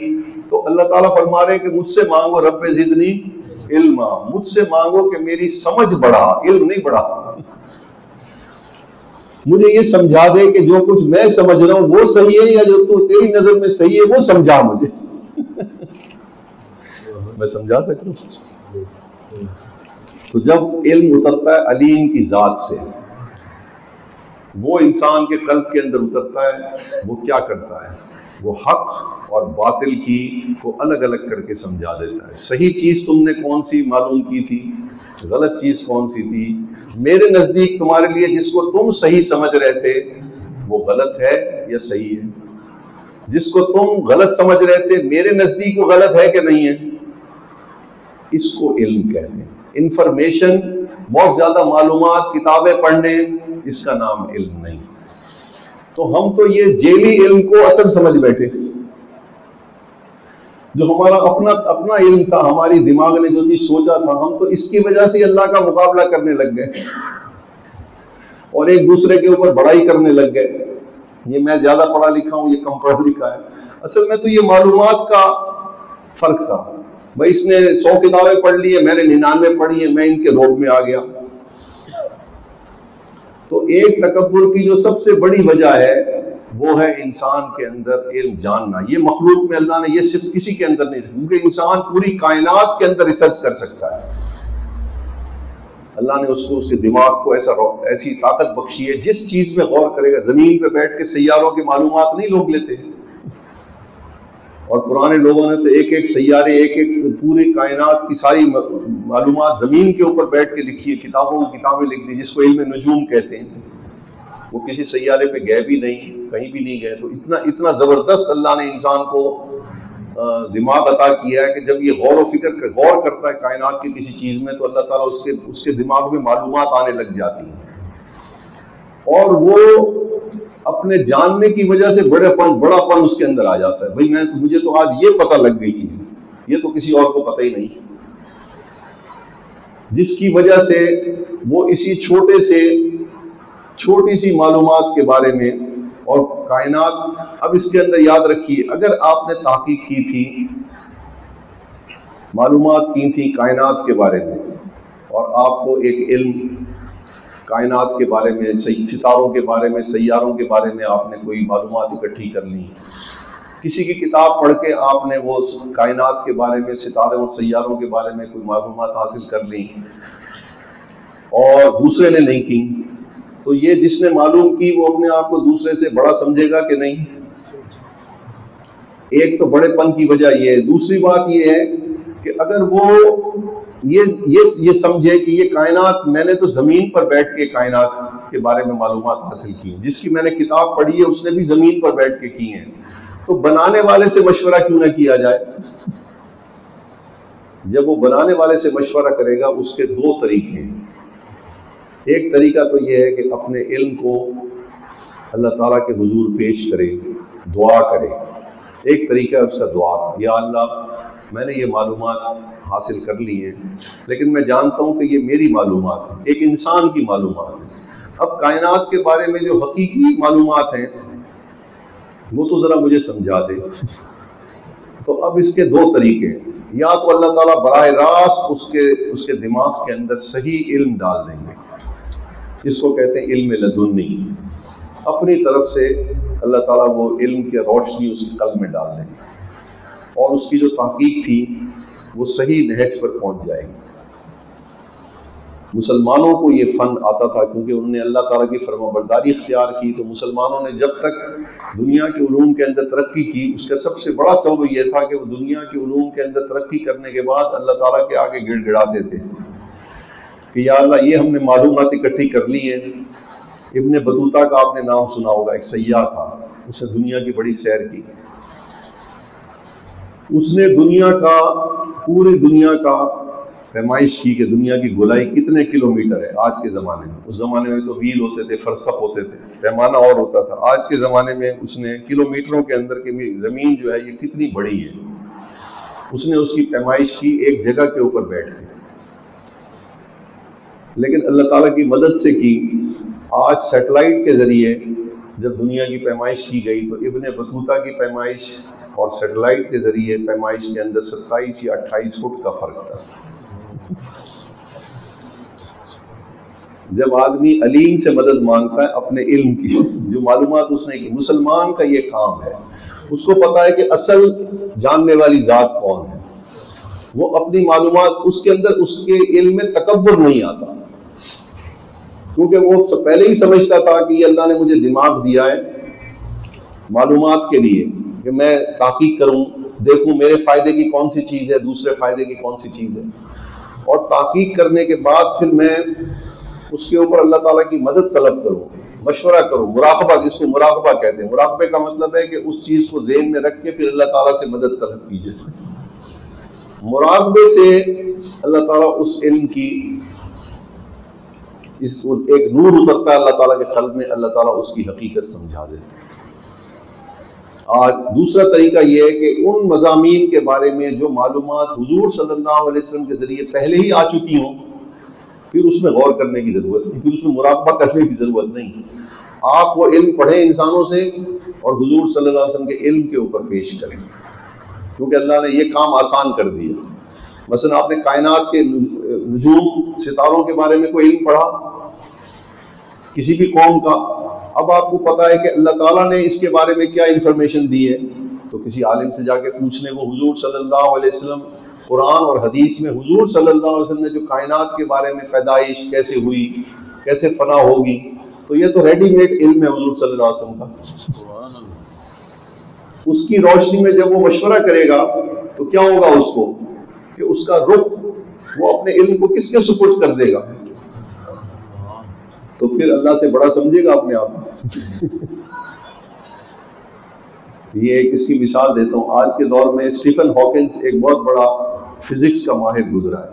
تو اللہ تعالیٰ فرما رہے ہیں کہ مجھ سے مانگو رب زدنی علما, مجھ سے مانگو کہ میری سمجھ بڑھا, علم نہیں بڑھا. مجھے یہ سمجھا دے کہ جو کچھ میں سمجھ رہا ہوں وہ صحیح ہے یا جو تو تیری نظر میں صحیح ہے وہ سمجھا مجھے. میں سمجھا سکتا ہوں. تو جب علم اترتا ہے علیم کی ذات سے، وہ انسان کے قلب کے اندر اترتا ہے، وہ کیا کرتا ہے؟ وہ حق اور باطل کی کو الگ الگ کر کے سمجھا دیتا ہے۔ صحیح چیز تم نے کون سی معلوم کی تھی، غلط چیز کون سی تھی؟ میرے نزدیک تمہارے لیے جس کو تم صحیح سمجھ رہے تھے وہ غلط ہے یا صحیح ہے؟ جس کو تم غلط سمجھ رہے تھے میرے نزدیک وہ غلط ہے کہ نہیں ہے؟ اس کو علم کہتے ہیں۔ انفارمیشن، بہت زیادہ معلومات، کتابیں پڑھنے، اس کا نام علم نہیں۔ تو ہم تو یہ جیلی علم کو اصل سمجھ بیٹھے، جو ہمارا اپنا علم تھا، ہماری دماغ نے جو چیز سوچا تھا، ہم تو اس کی وجہ سے اللہ کا مقابلہ کرنے لگ گئے اور ایک دوسرے کے اوپر بڑائی کرنے لگ گئے، یہ میں زیادہ پڑھا لکھا ہوں، یہ کم پڑھا لکھا ہے۔ اصل میں تو یہ معلومات کا فرق تھا، بھائی اس نے 100 کتابیں پڑھ لی ہے، میں نے 99 پڑھی ہیں، میں ان کے روب میں آ گیا۔ تو ایک تکبر کی جو سب سے بڑی وجہ ہے وہ ہے انسان کے اندر علم جاننا۔ یہ مخلوق میں اللہ نے یہ صرف کسی کے اندر نہیں، کیونکہ انسان پوری کائنات کے اندر ریسرچ کر سکتا ہے۔ اللہ نے اس کو، اس کے دماغ کو ایسی طاقت بخشی ہے، جس چیز میں غور کرے گا۔ زمین پہ بیٹھ کے سیاروں کی معلومات نہیں لوگ لیتے، اور پرانے لوگوں نے تو ایک ایک سیارے، ایک ایک پوری کائنات کی ساری معلومات زمین کے اوپر بیٹھ کے لکھی ہے، کتابوں کی کتابیں لکھ دی، جس کو علم نجوم کہتے ہیں۔ وہ کسی سیارے پہ گئے بھی نہیں، کہیں بھی نہیں گئے۔ تو اتنا زبردست اللہ نے انسان کو دماغ عطا کیا ہے کہ جب یہ غور کرتا ہے کائنات کی کسی چیز میں، تو اللہ تعالیٰ اس کے دماغ میں معلومات آنے لگ جاتی ہیں، اور وہ اپنے جاننے کی وجہ سے بڑا پن اس کے اندر آ جاتا ہے۔ بھائی مجھے تو آج یہ پتہ لگ گئی چیز، یہ تو کسی اور کو پتہ ہی نہیں، جس کی وجہ سے وہ اسی چھوٹی سی معلومات کے بارے میں، اور کائنات، اب اس کے اندر یاد رکھیے، اگر آپ نے تحقیق کی تھی، معلومات کی تھی کائنات کے بارے میں، اور آپ کو ایک علم کائنات کے بارے میں، ستاروں کے بارے میں، سیاروں کے بارے میں آپ نے کوئی معلومات اکٹھی کر لی، کسی کی کتاب پڑھ کے آپ نے وہ کائنات کے بارے میں، ستاروں اور سیاروں کے بارے میں کوئی معلومات حاصل کر لی، اور دوسرے نے نہیں کی، تو یہ جس نے معلوم کی وہ اپنے آپ کو دوسرے سے بڑا سمجھے گا کہ نہیں؟ ایک تو بڑے پن کی وجہ یہ ہے۔ دوسری بات یہ ہے کہ اگر وہ یہ سمجھے کہ یہ کائنات، میں نے تو زمین پر بیٹھ کے کائنات کے بارے میں معلومات حاصل کی، جس کی میں نے کتاب پڑھی ہے اس نے بھی زمین پر بیٹھ کے کی ہیں، تو بنانے والے سے مشورہ کیوں نہ کیا جائے؟ جب وہ بنانے والے سے مشورہ کرے گا، اس کے دو طریقے ہیں۔ ایک طریقہ تو یہ ہے کہ اپنے علم کو اللہ تعالیٰ کے حضور پیش کرے، دعا کرے۔ ایک طریقہ ہے اس کا دعا، یا اللہ میں نے یہ معلومات حاصل کر لی ہیں، لیکن میں جانتا ہوں کہ یہ میری معلومات ہیں، ایک انسان کی معلومات ہیں۔ اب کائنات کے بارے میں جو حقیقی معلومات ہیں وہ تو ذرا مجھے سمجھا دے۔ تو اب اس کے دو طریقے ہیں، یا تو اللہ تعالیٰ براہ راست اس کے دماغ کے اندر صحیح علم ڈال دیں گے، اس کو کہتے ہیں علم لدنی، اپنی طرف سے اللہ تعالیٰ وہ علم کی روشنی اس کے قلب میں ڈال دیں گے، اور اس کی جو تحقیق تھی وہ صحیح نہج پر پہنچ جائے گی۔ مسلمانوں کو یہ فن آتا تھا کیونکہ انہوں نے اللہ تعالیٰ کی فرمانبرداری اختیار کی، تو مسلمانوں نے جب تک دنیا کے علوم کے اندر ترقی کی، اس کا سب سے بڑا سبب یہ تھا کہ وہ دنیا کے علوم کے اندر ترقی کرنے کے بعد اللہ تعالیٰ کے آگے گڑ گڑاتے تھے کہ یا اللہ یہ ہم نے معلومات اکٹھی کر لی ہیں۔ ابن بطوطہ کا آپ نے نام سنا ہوگا، ایک سیاح تھا، اس نے دنیا کی بڑی سیر کی، اس نے پوری دنیا کا پیمائش کی کہ دنیا کی گولائی کتنے کلومیٹر ہے آج کے زمانے میں۔ اس زمانے میں تو میل ہوتے تھے، فرسخ ہوتے تھے، پیمانہ اور ہوتا تھا۔ آج کے زمانے میں اس نے کلومیٹروں کے اندر کی زمین جو ہے یہ کتنی بڑی ہے، اس نے اس کی پیمائش کی ایک جگہ کے اوپر بیٹھ کے، لیکن اللہ تعالیٰ کی مدد سے کی۔ آج سیٹلائٹ کے ذریعے جب دنیا کی پیمائش کی گئی تو ابن بطوطہ کی پیمائش اور سیٹلائٹ کے ذریعے پیمائش کے اندر 27 یا 28 فٹ کا فرق تھا۔ جب آدمی علیم سے مدد مانگتا ہے اپنے علم کی، جو معلومات اس نے کی، مسلمان کا یہ کام ہے، اس کو پتا ہے کہ اصل جاننے والی ذات کون ہے، وہ اپنی معلومات اس کے اندر اس کے علم میں تکبر نہیں آتا، کیونکہ وہ پہلے ہی سمجھتا تھا کہ یہ اللہ نے مجھے دماغ دیا ہے معلومات کے لیے کہ میں تحقیق کروں، دیکھوں میرے فائدے کی کون سی چیز ہے، دوسرے فائدے کی کون سی چیز ہے، اور تحقیق کرنے کے بعد پھر میں اس کے اوپر اللہ تعالیٰ کی مدد طلب کروں، مشورہ کروں، مراقبہ، جس کو مراقبہ کہتے ہیں۔ مراقبے کا مطلب ہے کہ اس چیز کو ذہن میں رکھ کے پھر اللہ تعالیٰ سے مدد طلب کیجیے۔ مراقبے سے اللہ تعالیٰ اس علم کی ایک نور اترتا ہے اللہ تعالیٰ کے قلب میں، اللہ تعالیٰ اس کی حقیقت سمجھا دیتے ہیں۔ آج دوسرا طریقہ یہ ہے کہ ان مضامین کے بارے میں جو معلومات حضور صلی اللہ علیہ وسلم کے ذریعے پہلے ہی آ چکی ہوں، پھر اس میں غور کرنے کی ضرورت نہیں، پھر اس میں مراقبہ کرنے کی ضرورت نہیں۔ آپ وہ علم پڑھیں انسانوں سے اور حضور صلی اللہ علیہ وسلم کے علم کے اوپر پیش کریں، کیونکہ اللہ نے یہ کام آسان کر دیا۔ مثلا آپ نے کائنات کے نجوم، ستاروں کے بارے میں کوئی علم پڑھا کسی بھی قوم کا، اب آپ کو پتا ہے کہ اللہ تعالیٰ نے اس کے بارے میں کیا انفارمیشن دی ہے، تو کسی عالم سے جا کے پوچھ لیں، وہ حضور صلی اللہ علیہ وسلم قرآن اور حدیث میں حضور صلی اللہ علیہ وسلم نے جو کائنات کے بارے میں پیدائش کیسے ہوئی، کیسے فنا ہوگی، تو یہ تو ریڈی میڈ علم ہے حضور صلی اللہ علیہ وسلم کا۔ اس کی روشنی میں جب وہ مشورہ کرے گا تو کیا ہوگا اس کو کہ اس کا رخ وہ اپنے علم کو کس کے سپرد کر دے گا، تو پھر اللہ سے بڑا سمجھے گا اپنے آپ۔ یہ اس کی مثال دیتا ہوں، آج کے دور میں اسٹیفن ہاکنز ایک بہت بڑا فزکس کا ماہر گزرا ہے،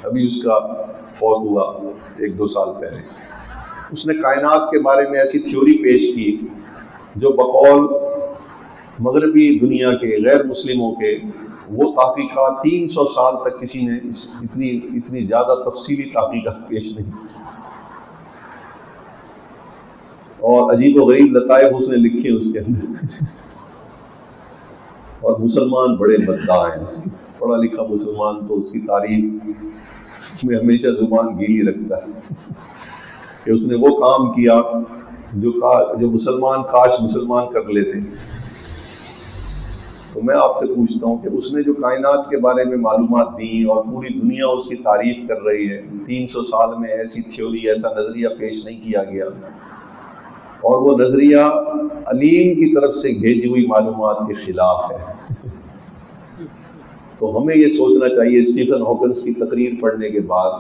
ابھی اس کا فوت ہوا 1-2 سال پہلے۔ اس نے کائنات کے بارے میں ایسی تھیوری پیش کی جو بقول مغربی دنیا کے غیر مسلموں کے وہ تحقیقات 300 سال تک کسی نے اتنی زیادہ تفصیلی تحقیقات پیش نہیں، اور عجیب و غریب لطائف اس نے لکھے اس کے اندر، اور مسلمان بڑے مداح ہیں اس کی، پڑھا لکھا مسلمان تو اس کی تعریف میں ہمیشہ زبان گیلی رکھتا ہے کہ اس نے وہ کام کیا جو مسلمان کاش مسلمان کر لیتے۔ تو میں آپ سے پوچھتا ہوں کہ اس نے جو کائنات کے بارے میں معلومات دی اور پوری دنیا اس کی تعریف کر رہی ہے، 300 سال میں ایسی تھیوری، ایسا نظریہ پیش نہیں کیا گیا، اور وہ نظریہ علیم کی طرف سے بھیجی ہوئی معلومات کے خلاف ہے۔ تو ہمیں یہ سوچنا چاہیے اسٹیفن ہاکنز کی تقریر پڑھنے کے بعد،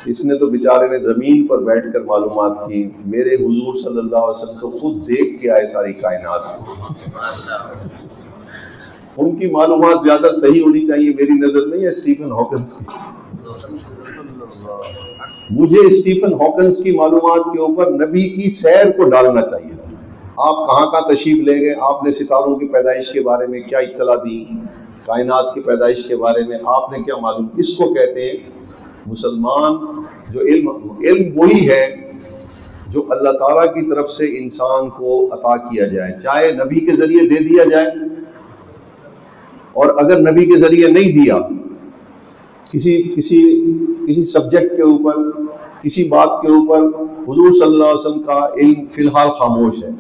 اس نے تو بیچارے نے زمین پر بیٹھ کر معلومات کی، میرے حضور صلی اللہ علیہ وسلم کو خود دیکھ کے آئے ساری کائنات کو، ان کی معلومات زیادہ صحیح ہونی چاہیے، میری نظر نہیں ہے اسٹیفن ہاکنز کی۔ مجھے اسٹیفن ہاکنز کی معلومات کے اوپر نبی کی سیر کو ڈالنا چاہیے تھا۔ آپ کہاں تشریف لے گئے، آپ نے ستاروں کی پیدائش کے بارے میں کیا اطلاع دی، کائنات کی پیدائش کے بارے میں آپ نے کیا معلوم۔ اس کو کہتے ہیں مسلمان جو علم وہی ہے جو اللہ تعالیٰ کی طرف سے انسان کو عطا کیا جائے، چاہے نبی کے ذریعے دے دیا جائے، اور اگر نبی کے ذریعے نہیں دیا، کسی سبجیکٹ کے اوپر، کسی بات کے اوپر حضور صلی اللہ علیہ وسلم کا علم فی الحال خاموش ہے۔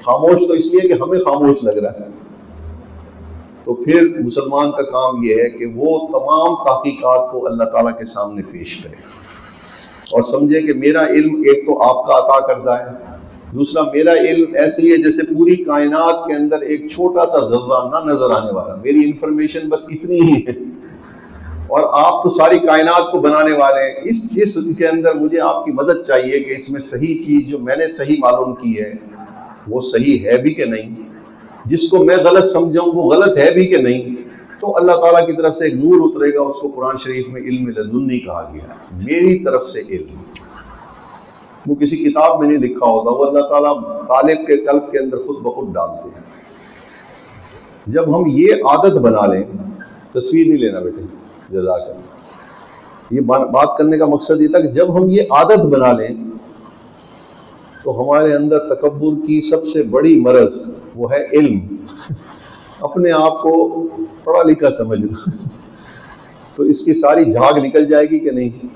خاموش تو اس لیے کہ ہمیں خاموش لگ رہا ہے، تو پھر مسلمان کا کام یہ ہے کہ وہ تمام تحقیقات کو اللہ تعالیٰ کے سامنے پیش کرے اور سمجھے کہ میرا علم ایک تو آپ کا عطا کردہ ہے، دوسرا میرا علم ایسے ہی ہے جیسے پوری کائنات کے اندر ایک چھوٹا سا ذرہ نہ نظر آنے والا، میری انفارمیشن بس اتنی ہی ہے، اور آپ تو ساری کائنات کو بنانے والے ہیں۔ اس کے اندر مجھے آپ کی مدد چاہیے کہ اس میں صحیح چیز جو میں نے صحیح معلوم کی ہے وہ صحیح ہے بھی کہ نہیں، جس کو میں غلط سمجھاؤں وہ غلط ہے بھی کہ نہیں۔ تو اللہ تعالیٰ کی طرف سے ایک نور اترے گا، اس کو قرآن شریف میں علم لدنی کہا گیا، میری طرف سے علم، وہ کسی کتاب میں نہیں لکھا ہوتا، وہ اللہ تعالیٰ طالب کے قلب کے اندر خود بخود ڈالتے ہیں۔ جب ہم یہ عادت بنا لیں، تصویر نہیں لینا بیٹے، جزاک اللہ، یہ بات کرنے کا مقصد یہ تھا کہ جب ہم یہ عادت بنا لیں تو ہمارے اندر تکبر کی سب سے بڑی مرض وہ ہے علم، اپنے آپ کو پڑھا لکھا سمجھنا، تو اس کی ساری جھاگ نکل جائے گی کہ نہیں؟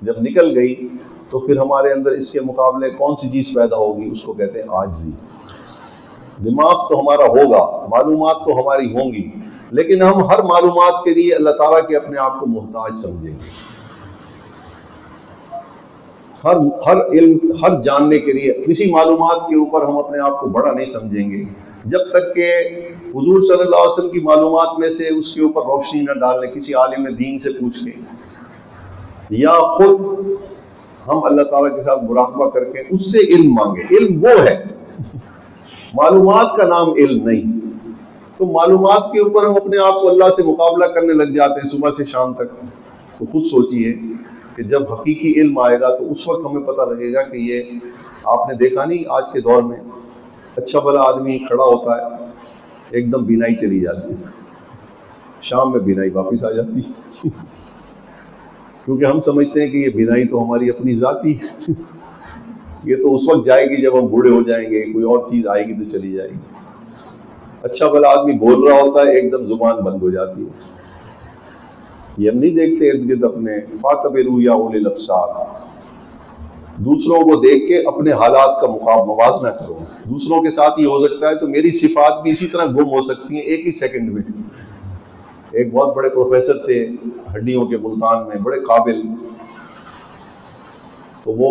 جب نکل گئی تو پھر ہمارے اندر اس کے مقابلے کون سی چیز پیدا ہوگی؟ اس کو کہتے ہیں عاجزی۔ دماغ تو ہمارا ہوگا، معلومات تو ہماری ہوں گی، لیکن ہم ہر معلومات کے لیے اللہ تعالیٰ کے اپنے آپ کو محتاج سمجھیں گے. ہر علم، ہر جاننے کے لیے کسی معلومات کے اوپر ہم اپنے آپ کو بڑا نہیں سمجھیں گے جب تک کہ حضور صلی اللہ علیہ وسلم کی معلومات میں سے اس کے اوپر روشنی نہ ڈال لیں کسی عالم دین سے پوچھ کے، یا خود ہم اللہ تعالیٰ کے ساتھ مراقبہ کر کے اس سے علم مانگیں. علم وہ ہے، معلومات کا نام علم نہیں. تو معلومات کے اوپر ہم اپنے آپ کو اللہ سے مقابلہ کرنے لگ جاتے ہیں صبح سے شام تک. تو خود سوچئے کہ جب حقیقی علم آئے گا تو اس وقت ہمیں پتہ لگے گا کہ یہ آپ نے دیکھا نہیں آج کے دور میں اچھا بھلا آدمی کھڑا ہوتا ہے، ایک دم بینائی چلی جاتی ہے، شام میں بینائی واپس آ جاتی ہے کیونکہ ہم سمجھتے ہیں کہ یہ بینائی تو ہماری اپنی ذاتی ہے، یہ تو اس وقت جائے گی جب ہم بوڑھے ہو جائیں گے، کوئی اور چیز آئے گی تو چلی جائے گی. اچھا بھلا آدمی بول رہا ہوتا ہے، ایک دم زبان بند ہو جاتی ہے. یہ ہم نہیں دیکھتے ارد گرد اپنے. فَاعْتَبِرُوا يَا أُولِي الْأَبْصَارِ، دوسروں کو دیکھ کے اپنے حالات کا موازنہ کرو. دوسروں کے ساتھ ہی ہو سکتا ہے تو میری صفات بھی اسی طرح گم ہو سکتی ہیں ایک ہی سیکنڈ میں. ایک بہت بڑے پروفیسر تھے ہڈیوں کے ملتان میں، بڑے قابل، تو وہ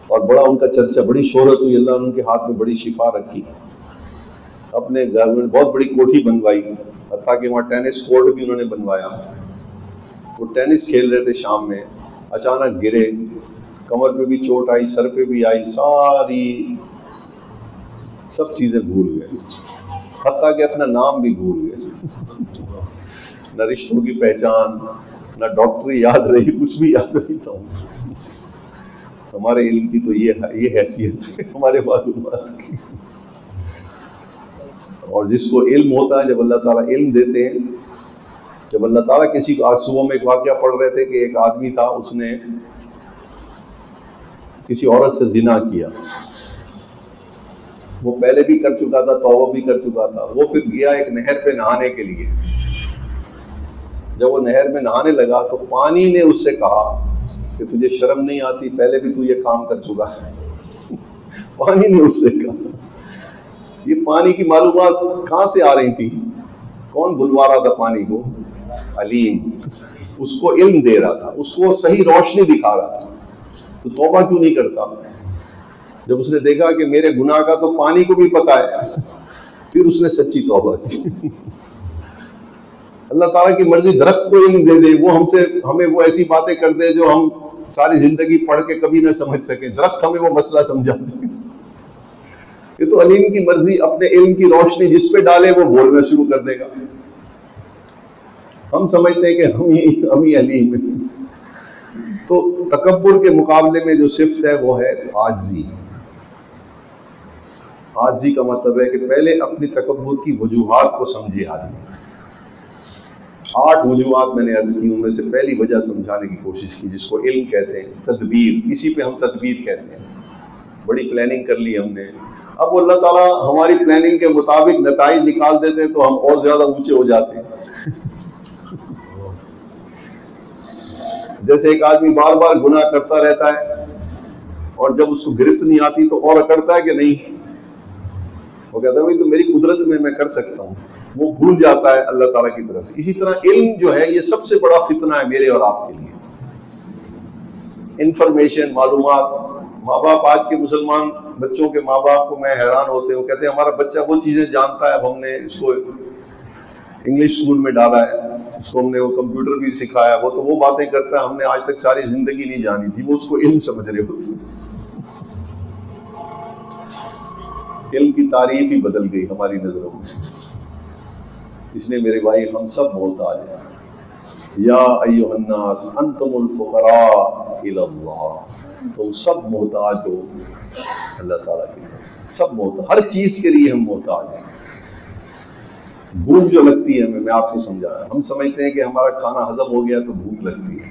اور بڑا ان کا چرچا، بڑی شہرت ہوئی، اللہ نے ان کے ہاتھ میں بڑی شفا رکھی. اپنے گھر میں بہت بڑی کوٹھی بنوائی، حتیٰ کہ وہاں ٹینس کورٹ بھی انہوں نے بنوایا. وہ ٹینس کھیل رہے تھے شام میں، اچانک گرے، کمر پہ بھی چوٹ آئی، سر پہ بھی آئی، سب چیزیں بھول گئے، حتیٰ کہ اپنا نام بھی بھول گئے. نہ رشتوں کی پہچان، نہ ڈاکٹری یاد رہی، کچھ بھی یاد نہیں تھا. ہمارے علم کی تو یہ حیثیت ہے ہمارے معلومات کی. اور جس کو علم ہوتا ہے، جب اللہ تعالیٰ علم دیتے ہیں، جب اللہ تعالیٰ کسی کو، آج صبح میں ایک واقعہ پڑھ رہے تھے کہ ایک آدمی تھا، اس نے کسی عورت سے زنا کیا. وہ پہلے بھی کر چکا تھا، توبہ بھی کر چکا تھا. وہ پھر گیا ایک نہر پہ نہانے کے لیے. جب وہ نہر میں نہانے لگا تو پانی نے اس سے کہا کہ تجھے شرم نہیں آتی، پہلے بھی تو یہ کام کر چکا ہے. پانی نے اس سے کہا. یہ پانی کی معلومات کہاں سے آ رہی تھی؟ کون بلوا رہا تھا پانی کو؟ علیم. اس کو علم دے رہا تھا، اس کو صحیح روشنی دکھا رہا تھا. تو توبہ کیوں نہیں کرتا؟ جب اس نے دیکھا کہ میرے گناہ کا تو پانی کو بھی پتا ہے، پھر اس نے سچی توبہ کی. اللہ تعالیٰ کی مرضی درخت کو علم دے دے، وہ ہمیں وہ ایسی باتیں کر دے جو ہم ساری زندگی پڑھ کے کبھی نہ سمجھ سکیں. درخت ہمیں وہ مسئلہ سمجھا دے. یہ تو علیم کی مرضی، اپنے علم کی روشنی جس پہ ڈالے وہ بولنا شروع کر دے گا. ہم سمجھتے ہیں کہ ہم ہی علیم ہیں. تو تکبر کے مقابلے میں جو صفت ہے وہ ہے عاجزی. عاجزی کا مطلب ہے کہ پہلے اپنی تکبر کی وجوہات کو سمجھے آدمی. 8 وجوہات میں نے عرض کی، ان میں سے پہلی وجہ سمجھانے کی کوشش کی جس کو علم کہتے ہیں، تدبیر. اسی پہ ہم تدبیر کہتے ہیں. بڑی پلاننگ کر لی ہم نے، اب اللہ تعالیٰ ہماری پلاننگ کے مطابق نتائج نکال دیتے ہیں تو ہم اور زیادہ اونچے ہو جاتے ہیں. جیسے ایک آدمی بار بار گناہ کرتا رہتا ہے اور جب اس کو گرفت نہیں آتی تو اور اکڑتا ہے کہ نہیں، وہ کہتا ہے بھائی تو میری قدرت میں کر سکتا ہوں. وہ بھول جاتا ہے اللہ تعالیٰ کی طرف سے. اسی طرح علم جو ہے یہ سب سے بڑا فتنہ ہے میرے اور آپ کے لیے. انفارمیشن، معلومات. ماں باپ، آج کے مسلمان بچوں کے ماں باپ کو میں حیران ہوتے ہیں، وہ کہتے ہیں ہمارا بچہ وہ چیزیں جانتا ہے، اب ہم نے اس کو انگلش اسکول میں ڈالا ہے، اس کو ہم نے وہ کمپیوٹر بھی سکھایا، وہ تو وہ باتیں کرتا ہے ہم نے آج تک ساری زندگی نہیں جانی تھی. وہ اس کو علم سمجھ رہے ہوتے ہیں. علم کی تعریف ہی بدل گئی ہماری نظروں میں. اس لیے میرے بھائی ہم سب محتاج ہیں. یا ایھا الناس انتم الفقراء الی اللہ. تم سب محتاج ہو اللہ تعالیٰ کی طرف سے. سب محتاج، ہر چیز کے لیے ہم محتاج ہیں. بھوک جو لگتی ہے، میں آپ کو سمجھا رہا ہوں، ہم سمجھتے ہیں کہ ہمارا کھانا ہضم ہو گیا تو بھوک لگتی ہے.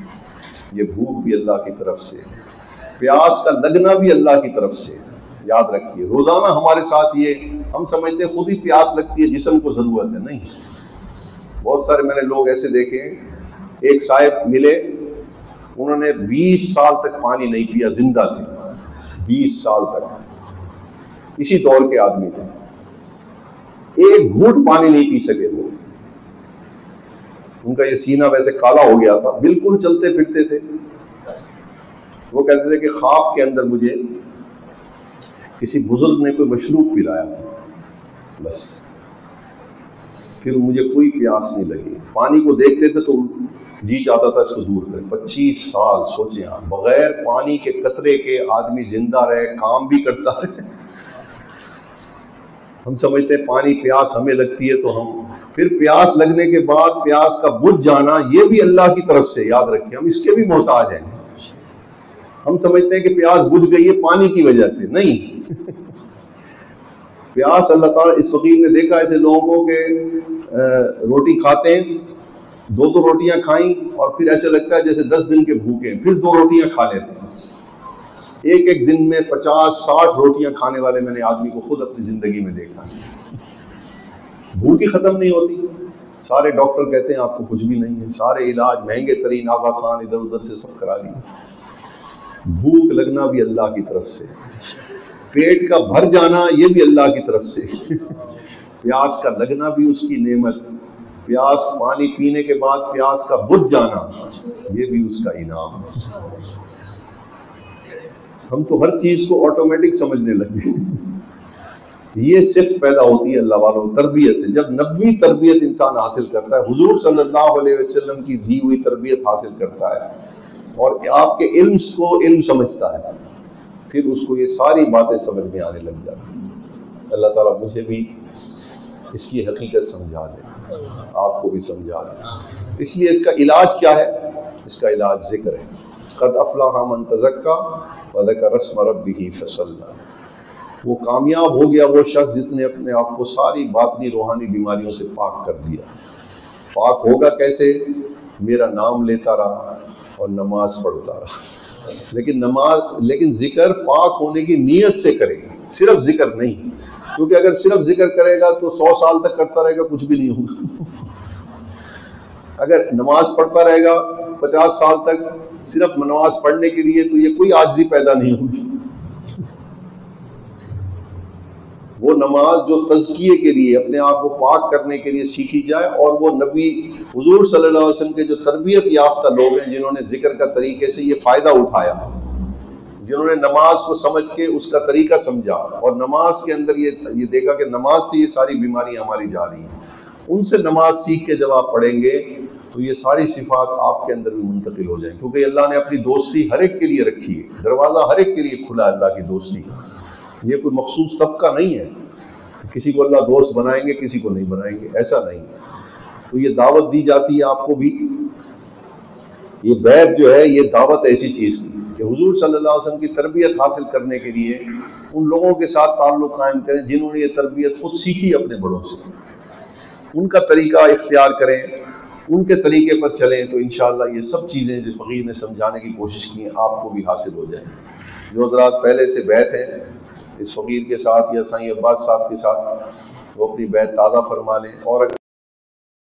یہ بھوک بھی اللہ کی طرف سے، پیاس کا لگنا بھی اللہ کی طرف سے. یاد رکھیے، روزانہ ہمارے ساتھ یہ ہم سمجھتے ہیں خود ہی پیاس لگتی ہے، جسم کو ضرورت ہے. نہیں، بہت سارے میں نے لوگ ایسے دیکھے. ایک صاحب ملے، انہوں نے 20 سال تک پانی نہیں پیا، زندہ تھے 20 سال تک. اسی دور کے آدمی تھے. ایک گھونٹ پانی نہیں پی سکے وہ. ان کا یہ سینہ ویسے کالا ہو گیا تھا، بالکل چلتے پھرتے تھے. وہ کہتے تھے کہ خواب کے اندر مجھے کسی بزرگ نے کوئی مشروب پلایا تھا، بس پھر مجھے کوئی پیاس نہیں لگی. پانی کو دیکھتے تھے تو جی چاہتا تھا اس کو دور کرے. 25 سال سوچیں آپ، بغیر پانی کے قطرے کے آدمی زندہ رہے، کام بھی کرتا رہے. ہم سمجھتے ہیں پانی پیاس ہمیں لگتی ہے تو ہم، پھر پیاس لگنے کے بعد پیاس کا بجھ جانا یہ بھی اللہ کی طرف سے، یاد رکھیں ہم اس کے بھی محتاج ہیں. ہم سمجھتے ہیں کہ پیاس بجھ گئی ہے پانی کی وجہ سے، نہیں. پیاس اللہ تعالیٰ، اس فقیر نے دیکھا ایسے لوگوں کو کہ روٹی کھاتے ہیں، 2 روٹیاں کھائیں اور پھر ایسے لگتا ہے جیسے 10 دن کے بھوکے ہیں، پھر 2 روٹیاں کھا لیتے ہیں. ایک دن میں 50-60 روٹیاں کھانے والے میں نے آدمی کو خود اپنی زندگی میں دیکھا. بھوک ہی ختم نہیں ہوتی. سارے ڈاکٹر کہتے ہیں آپ کو کچھ بھی نہیں ہے، سارے علاج مہنگے ترین آغا خان ادھر ادھر سے سب کرا لیے. بھوک لگنا بھی اللہ کی طرف سے، پیٹ کا بھر جانا یہ بھی اللہ کی طرف سے، پیاس کا لگنا بھی اس کی نعمت، پیاس پانی پینے کے بعد پیاس کا بجھ جانا یہ بھی اس کا انعام. ہم تو ہر چیز کو آٹومیٹک سمجھنے لگے. یہ صرف پیدا ہوتی ہے اللہ والوں تربیت سے. جب نبوی تربیت انسان حاصل کرتا ہے، حضور صلی اللہ علیہ وسلم کی دی ہوئی تربیت حاصل کرتا ہے اور آپ کے علم کو علم سمجھتا ہے، پھر اس کو یہ ساری باتیں سمجھ میں آنے لگ جاتی ہیں. اللہ تعالیٰ مجھے بھی اس کی حقیقت سمجھا دے، آپ کو بھی سمجھا دے. اس لیے اس کا علاج کیا ہے؟ اس کا علاج ذکر ہے. قد افلح من تزکا وذکر اسم ربہ فصلی. وہ کامیاب ہو گیا وہ شخص جس نے اپنے آپ کو ساری باطنی روحانی بیماریوں سے پاک کر دیا. پاک ہوگا کیسے؟ میرا نام لیتا رہا اور نماز پڑھتا رہا. لیکن ذکر پاک ہونے کی نیت سے کرے، صرف ذکر نہیں. کیونکہ اگر صرف ذکر کرے گا تو 100 سال تک کرتا رہے گا، کچھ بھی نہیں ہوگا. اگر نماز پڑھتا رہے گا 50 سال تک صرف نماز پڑھنے کے لیے، تو یہ کوئی عاجزی پیدا نہیں ہوگی. وہ نماز جو تزکیے کے لیے، اپنے آپ کو پاک کرنے کے لیے سیکھی جائے، اور وہ نبی حضور صلی اللہ علیہ وسلم کے جو تربیت یافتہ لوگ ہیں جنہوں نے ذکر کا طریقے سے یہ فائدہ اٹھایا، جنہوں نے نماز کو سمجھ کے اس کا طریقہ سمجھا اور نماز کے اندر یہ دیکھا کہ نماز سے یہ ساری بیماریاں ہماری جا رہی ہیں، ان سے نماز سیکھ کے جب آپ پڑھیں گے تو یہ ساری صفات آپ کے اندر بھی منتقل ہو جائیں. کیونکہ اللہ نے اپنی دوستی ہر ایک کے لیے رکھی ہے، دروازہ ہر ایک کے لیے کھلا ہے اللہ کی دوستی کا. یہ کوئی مخصوص طبقہ نہیں ہے، کسی کو اللہ دوست بنائیں گے کسی کو نہیں بنائیں گے، ایسا نہیں ہے. تو یہ دعوت دی جاتی ہے آپ کو بھی. یہ بیعت جو ہے یہ دعوت ایسی چیز کی کہ حضور صلی اللہ علیہ وسلم کی تربیت حاصل کرنے کے لیے ان لوگوں کے ساتھ تعلق قائم کریں جنہوں نے یہ تربیت خود سیکھی اپنے بڑوں سے. ان کا طریقہ اختیار کریں، ان کے طریقے پر چلیں، تو انشاءاللہ یہ سب چیزیں جو فقیر نے سمجھانے کی کوشش کی ہیں آپ کو بھی حاصل ہو جائیں. جو حضرات پہلے سے بیعت ہیں اس فقیر کے ساتھ یا سائیں عباس صاحب کے ساتھ، وہ اپنی بیعت تازہ فرما لیں. اور